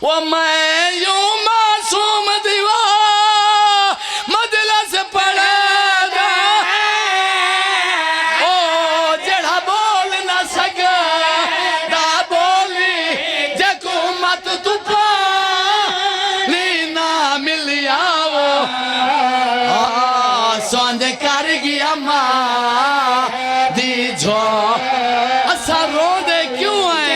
वो मैं यूं मासूम दीवा मजलिस पढ़ेगा ओ जेड़ा बोल ना सके दा बोली जको मत तू पानी ना मिलिया वो सोंद कर गया मां दी जो असा रोंदे क्यों है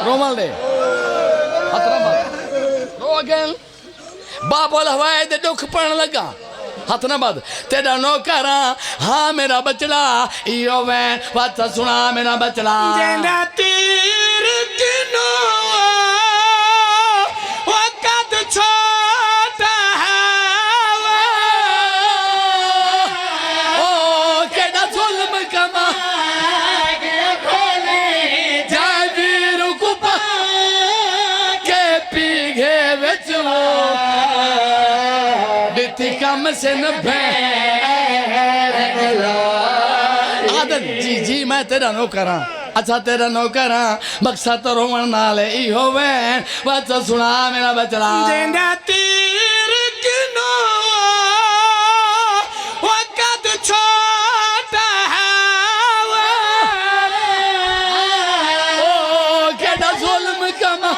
रोमल दे बाबल हवाए दे दुख पड़न लगा हथ ना बद तेरा नौकरा हाँ मेरा बचड़ा इयो वैन बात सुना मेरा बचड़ा जेंदा तीर किनो वक़्त छोटा है ओ केड़ा जुल्म कमा कम से न आदत जी जी मैं तेरा नौकरा अच्छा तेरा नौकरा बक्सा तो रोमन नाले इहो वैन बात सुना मेरा बचड़ा जेंदा तीर किनो वक़्त छोटा है ओ केड़ा जुल्म कमा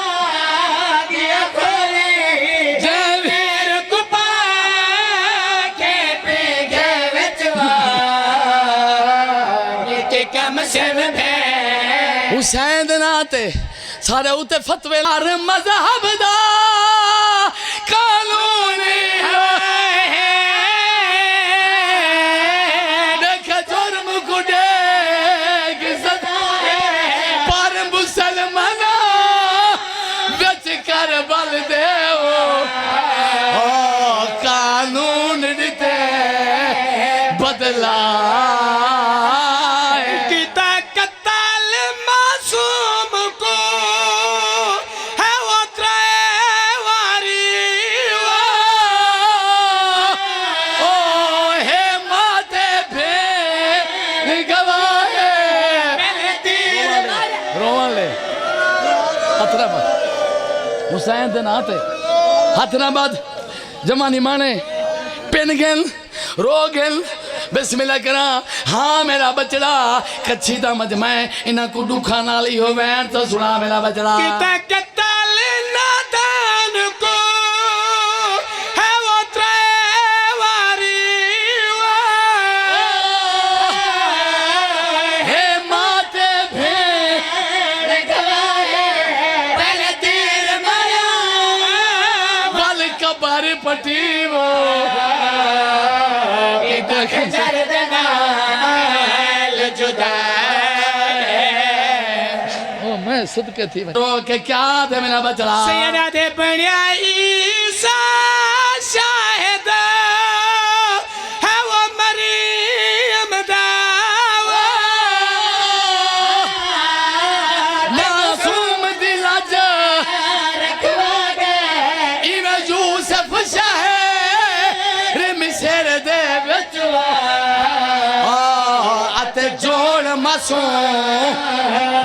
हुसैन नाते सारे उते फतवे हर मजहब दा कानून है देख जुर्म को देख सदा पर मुसलमान बच कर बल दे ओ कानून दिते बदला हुसैन दे नाते हथ ना बद जमानी माने पिन गेन रो गेन बिस्मिल्लाह करा हाँ मेरा बचड़ा कच्ची दा मज मैं इना को दुखा नाल हो वैन तो सुना मेरा बचड़ा पटीवो ओ मैं सदके थी रो के क्या दे मेरा बचड़ा सैयदा दे बनिया ईसा शाहिद है वो मरियम दा मासूम दिलज रखवागे इवे यूसुफ शहर मिस्र दे बचवा आते जोड़ मासूम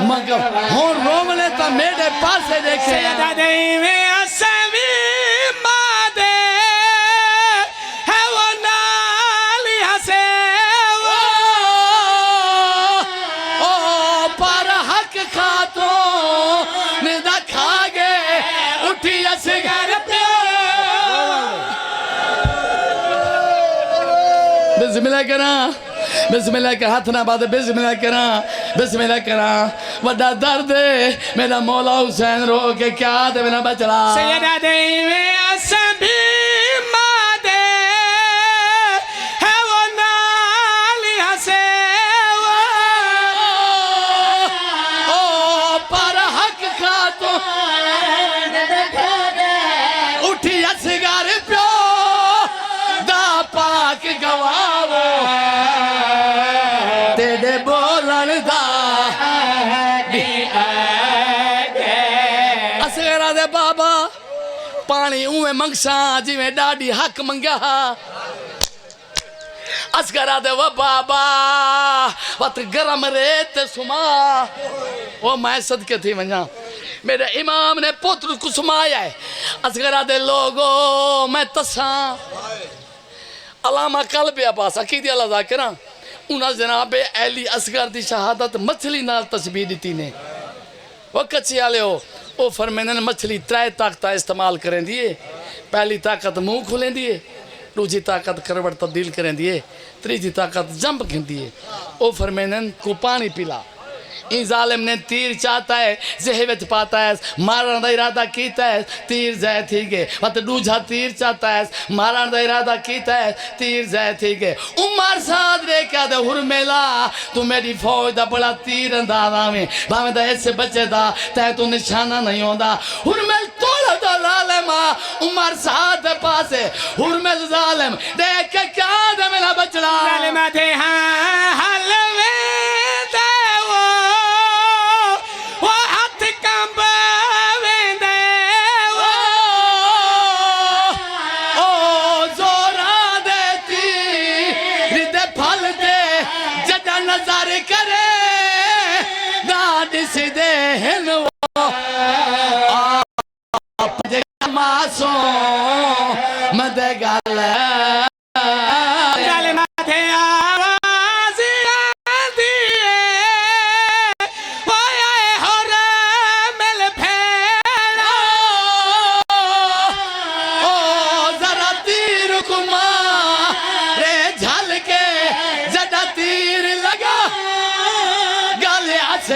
मगर हुन रोमले तो मेरे पासे देखे सैयदा दे में असवी मादे है वो नाली हसे ओ पर हक खातो ने दखा गे उठी असगर बिस्मिल्लाह करा बिस्मिल्लाह के हाथ ना बाद बिस्मिल्लाह करा वड्डा दर्द मेरा मौला हुसैन रो के क्या दे मेरा बचड़ा सैयदा दे में असभी मादे है वो नाली हसे ओ पर हक खातो उठी असगर प्यो दा पाक गवावो तेरे दे बोलन दा असगरा दे बाबा पानी उवें मंगसा जिवें डाडी हक मंगया असगरा दे वो बाबा वत गरम रेत सुमा ओ मैं सदके थी वञा मेरे इमाम ने पुत्र को सुमाया है असगरा दे लोगो मैं तसा अलामा कल पे पास अकीदी अल्लाह ज़ाकिरा उन्हें जनाब अली असगर की शहादत मछली नाल तस्बीह दी ने वो कच्चे आले हो वो फरमाने मछली त्रै ताकत इस्तेमाल करें दिए पहली ताकत मुंह खुलें दिए दूजी ताकत करवट तब्दील करें दिए तीजी ताकत जंप खिंदी है वो फरमाने को पानी पिला इन जालिम ने तीर चाहता है जहे विच पाता है मारन का इरादा कीता है तीर जय थी गए मत दूजा तीर चाहता है मारन का इरादा कीता है तीर जय थी गए उमर साद रे क्या दे हुरमेला तू मेरी फौज दा बड़ा तीर अंदाजा में भावें दा ऐसे बच्चे दा तै तू निशाना नहीं होंदा हुरमेल तोड़ दा जालिमा उमर साद दे पासे हुरमेल जालिम देख के क्या दे मेरा बचड़ा जालिमा थे हाँ हलवे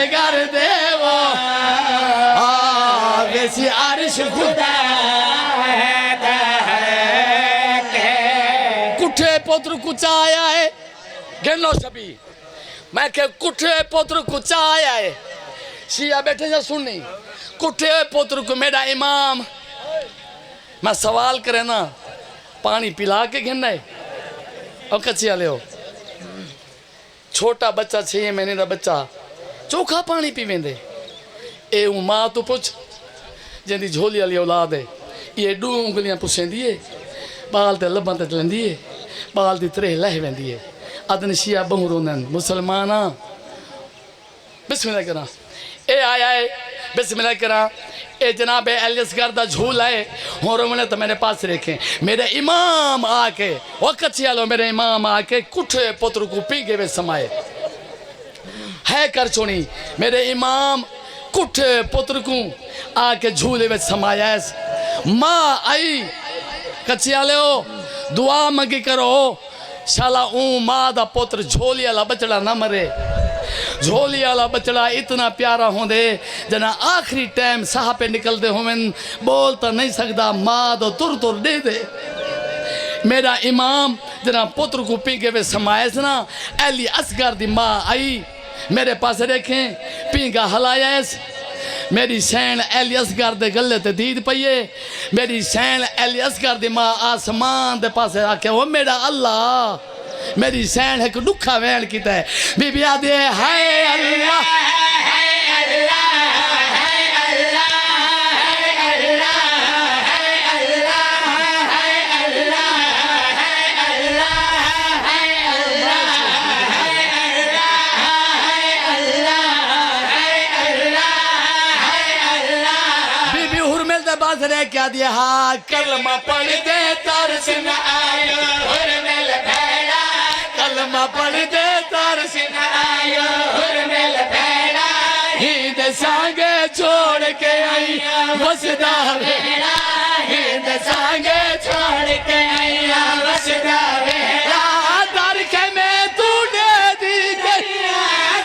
कर दे वो वैसी आरिश खुदा कुठे पुत्र कुछ आया है गिनो सभी मैं के कुठे पुत्र कुछ आया है शिया बैठे जा सुननी कुठे पुत्र को मेरा इमाम मैं सवाल करे ना पानी पिला के गिनना है और कच्चे वाले हो छोटा बच्चा 6 महीने का बच्चा चोखा पानी पीवेंदे ए मां तो पुछ जंदी झोली वाली औलाद है ये 2 उंगलियां पुछेंदी है बाल ते लब्बां ते लंदी है बाल दी त्रे लह वेंदी है अदन शिया बहु रोंदन मुसलमाना बिस्मिल्लाह करा ए आया है बिस्मिल्लाह करा ए जनाब एलियसगर दा झूल है हो रोने तो मेरे पास रखे मेरे इमाम आके वो कच्ची आलो मेरे इमाम आके कुठे पुत्र को पी के वे समाए है कर छोनी मेरे इमाम कुठे पुत्र को आके झूले में समाया माँ आई कच्ची आले दुआ मंगी करो शाला माँ दा पुत्र झोली वाला बचड़ा ना मरे झोली वाला बचड़ा इतना प्यारा होंदे जना आखिरी टाइम साह पे निकलते होवन बोल तो नहीं सकता माँ तो तुर तुर दे दे मेरा इमाम जना पुत्र को पी के वे समायस ना अली असगर दी माँ आई मेरे पास रखें पींगा हलाया मेरी सैन अली असगर दे गले ते दीद पईए मेरी सैन अली असगर दी माँ आसमान दे पास आके वो मेरा अल्लाह मेरी सैन एक दुखा वैन किता है बीबी आदे हाय अल्लाह रह क्या दिया हाँ कलमा पढ़ दे तरस न आयो हुरमेल भेड़ा कलमा पढ़ दे तरस न आयो हुरमेल भेड़ा हिंद सांगे छोड़ के आई वसदा भेड़ा हिंद सांगे छोड़ के आई वसदा भेड़ा दरखे में तूने दी गई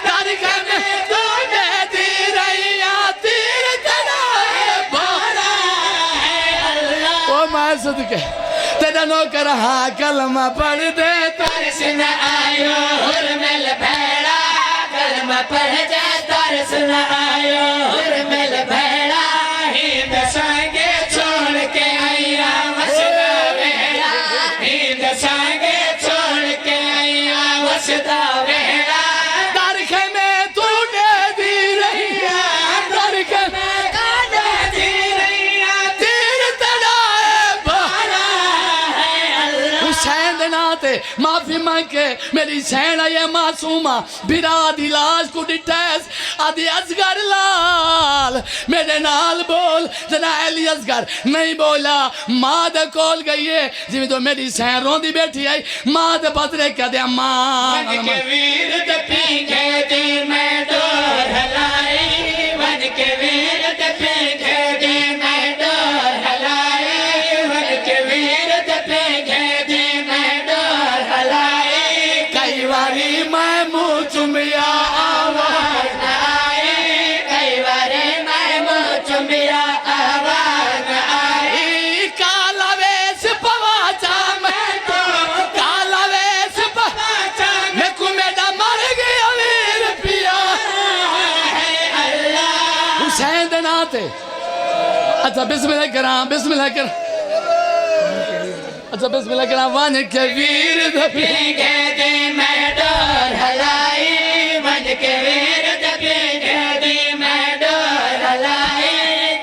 दरखे में तूने दी रैया तीर तना मैं सदके तेरा नौकर हाँ कलमा पढ़ दे तरस न आयो हुरमेल भेड़ा कलमा पढ़ दे तरस न आयो हुरमेल भेड़ा हिंद सांगे छोड़ के आया वसदा भेड़ा हिंद सांगे छोड़ के आया वसदा भेड़ा माफी मांग के मेरी सैन ये मासूमा बिरा दी लाश को डिटेस आदि असगर लाल मेरे नाल बोल जना एली असगर नहीं बोला मां दे कोल गई है जिਵੇਂ तो मेरी सैन रोंदी बैठी आई मां दे पतरे कह दे मां के वीर ते पीके दी मैं डोर हलाई वन के वीर ते पीके दी मैं डोर हलाई वन के वीर ते पीके दी मैं डोर हलाई कई बारी मैं मुंह चुमिया आवाज न आई कई बारे मैं मुंह चुमिया आवाज न आई काला वेश पवाचा मैं तो काला वेश पवाचा मैं को मेरा मर गया वीर पिया हुसैन दे नाते अच्छा बिस्मिल्लाह करा अच्छा बिस्मिल्लाह करा वन के वीर दे पीके दी मैं डोर हलाई वन के वीर ते पीके दी मैं डोर हलाई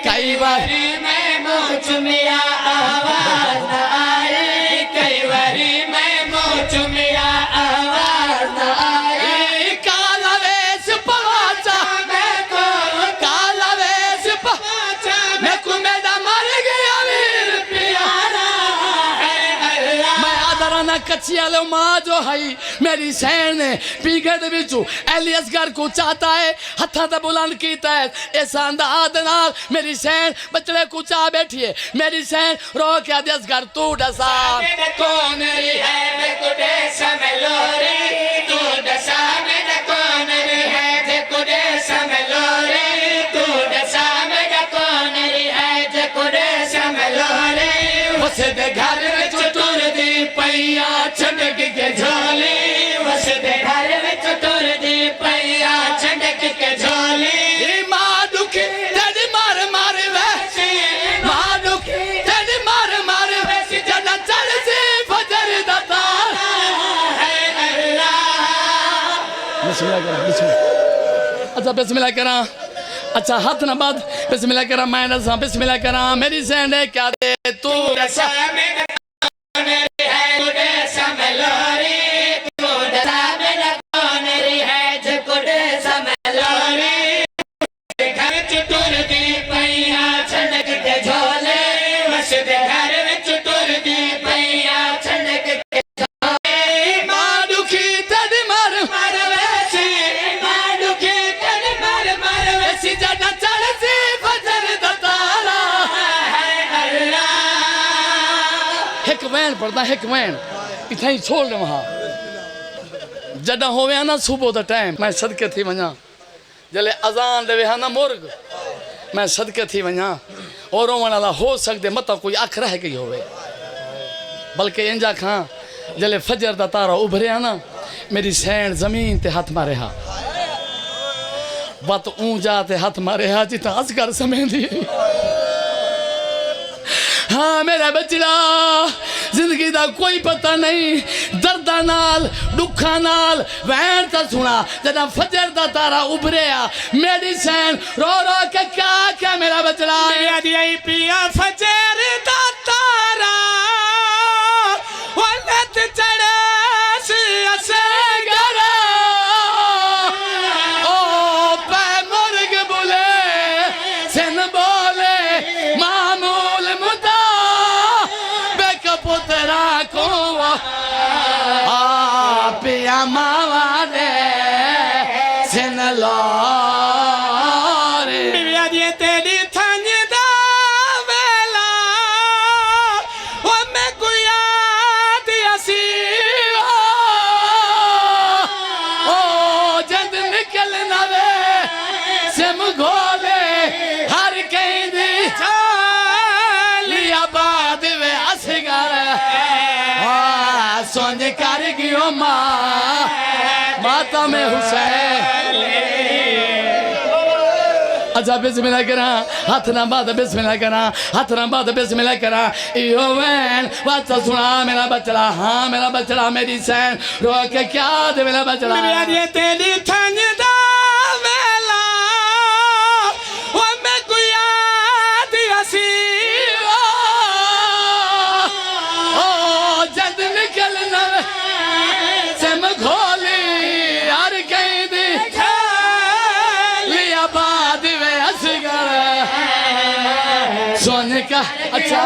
कई बार मैं मुंह चुमिया आवाज न आई कई बारी मैं मुंह चुमिया आवाज न आई काला वेश पवाचा मैं को काला वेश पाचा मैं को मेरा मर गया वीर पिया मैं आदराना कच्ची आलो मां जो है मेरी सैन ने पीके दे विचू एलियस घर को चाहता है हथा ते बुलंद कीता है इस अंदाज नाल मेरी सैन बचड़े को चा बैठी है मेरी सैन रो के आदेश घर तू डसा मेरा कौन री है मैं कुडे समलोरे तू दसा मेरा कौन री है जे कुडे समलोरे तू दसा मेरा कौन री है जे कुडे समलोरे उस दे घर विच टुर दी पैया छंडक के झोली उस दे घर विच टुर दी पैया छंडक के झोली मां दुखी तेरी मार मार वैसी मां दुखी तेरी मार मार वैसी जदा चढ़ से फजर दा तार है अल्लाह बिस्मिल्लाह करा बिस्मिल्लाह अच्छा बिस्मिल्लाह करा अच्छा हाथ ना बाद बिस्मिल्लाह करा मैं नसा बिस्मिल्लाह करा मेरी सैन ने क्या दे तू दसा मेरा कौन री है कुडे समलोरी तू दसा मेरा कौन री है जे कुडे समलोरी घर च टुर दी पैया छंडक के झोले वस दे घर विच टुर दी पैया छंडक के झोले मां दुखी तेरी मार मार वैसी मां दुखी तेरी मार मार वैसी वैसी जदा चढ़ से फजर दा तारा है अल्लाह एक वैन पड़ता एक वैन इतना ही छोड़ दे वहां जदा होवे ना सुबह दा टाइम मैं सदके थी वना जले अजान देवे हा ना मुर्ग मैं सदके थी वना और रोवण वाला हो सकते मत कोई अख रह गई होवे बल्कि इंजा खां जले फजर दा तारा उभरे ना मेरी सैन जमीन ते हाथ मारे हा बत ऊंचा ते हाथ मारे हा जिता असगर समेंदी हाँ मेरा बचड़ा जिंदगी दा कोई पता नहीं दर्दा नाल दुखा नाल वैन ता सुना जदा फजर दा तारा उभरे आ मेरी सैन रो रो के क्या मेरा बचड़ा मेरा दिया पिया फजर दा तारा वनत चढ़े सी असे गरा ओ पे मुर्ग बुले सिन बोले मामूल मुदा बेकपुतरा को आ पिया मावा दे सिन लोरे मेरा दिया तेरी थन दा वेला ओ मैं गुया दिया सी ओ जद निकल नवे सिम घोले हर कहीं दी लिया बाद वे असगर सोच कर गियो माता में हुसैन अच्छा बिस्मिल्लाह करा हाथ ना बाद बिस्मिल्लाह करा हाथ ना बाद बिस्मिल्लाह करा यो वैन बात सुना मेरा बचड़ा हाँ मेरा बचड़ा मेरी सैन रो के क्या दे मेरा बचड़ा मेरा दिया तेरी थन दा वेला ओ मैं गुया दिया सी ओ जद निकल नवे का अच्छा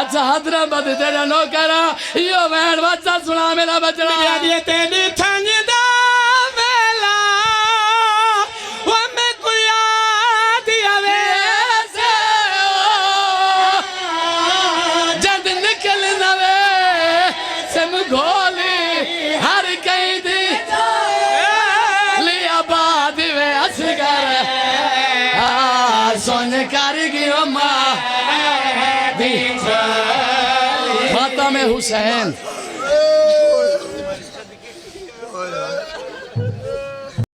अच्छा हैदराबाद तेरा नौकरा यो बैंड बच्चा सुना मेरा बचड़ा ये तेरी थंजदा वेला वो मैं को याद आवे जद निकल नवे सम गोली हर कहीं दी लिया बाद वे असगर सोन कर गयो माँ फातिमा हुसैन